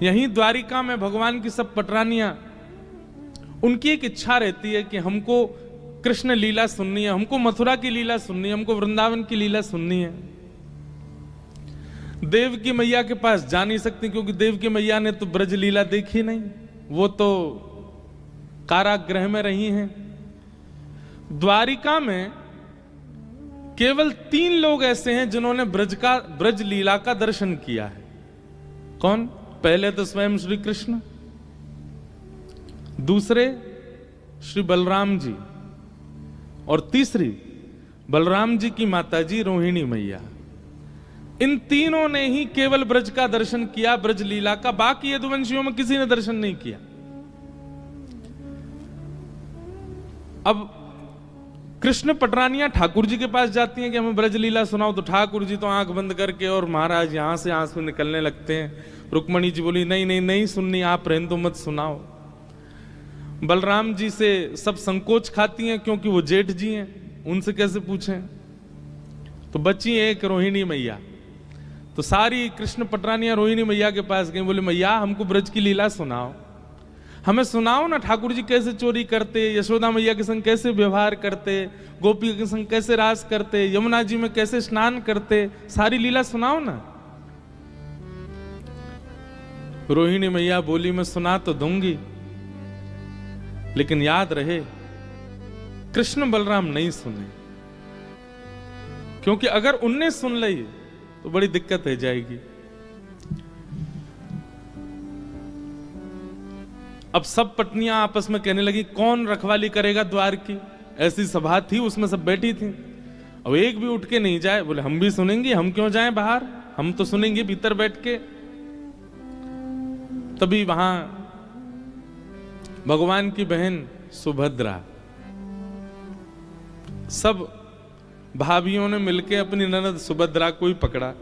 यहीं द्वारिका में भगवान की सब पटरानियां, उनकी एक इच्छा रहती है कि हमको कृष्ण लीला सुननी है, हमको मथुरा की लीला सुननी है, हमको वृंदावन की लीला सुननी है। देव की मैया के पास जा नहीं सकती क्योंकि देव की मैया ने तो ब्रज लीला देखी नहीं, वो तो कारागृह में रही हैं। द्वारिका में केवल 3 लोग ऐसे हैं जिन्होंने ब्रज लीला का दर्शन किया है। कौन? पहले तो स्वयं श्री कृष्ण, दूसरे श्री बलराम जी, और तीसरी बलराम जी की माताजी रोहिणी मैया। इन तीनों ने ही केवल ब्रज का दर्शन किया, ब्रज लीला का। बाकी यदुवंशियों में किसी ने दर्शन नहीं किया। अब कृष्ण पटरानियां ठाकुर जी के पास जाती हैं कि हमें ब्रज लीला सुनाओ, तो ठाकुर जी तो आंख बंद करके और महाराज यहां से आंसू निकलने लगते हैं। रुक्मणी जी बोली नहीं नहीं नहीं सुननी, आप रहने तो मत सुनाओ। बलराम जी से सब संकोच खाती हैं क्योंकि वो जेठ जी हैं, उनसे कैसे पूछें। तो बची एक रोहिणी मैया। तो सारी कृष्ण पटरानियां रोहिणी मैया के पास गई, बोले मैया हमको ब्रज की लीला सुनाओ, हमें सुनाओ ना, ठाकुर जी कैसे चोरी करते, यशोदा मैया के संग कैसे व्यवहार करते, गोपी के संग कैसे रास करते, यमुना जी में कैसे स्नान करते, सारी लीला सुनाओ ना। रोहिणी मैया बोली मैं सुना तो दूंगी, लेकिन याद रहे कृष्ण बलराम नहीं सुने, क्योंकि अगर उनने सुन ली तो बड़ी दिक्कत हो जाएगी। अब सब पत्नियां आपस में कहने लगी कौन रखवाली करेगा द्वार की। ऐसी सभा थी, उसमें सब बैठी थी। अब एक भी उठ के नहीं जाए, बोले हम भी सुनेंगे, हम क्यों जाएं बाहर, हम तो सुनेंगे भीतर बैठ के। तभी वहां भगवान की बहन सुभद्रा, सब भाभियों ने मिलकर अपनी ननद सुभद्रा को ही पकड़ा।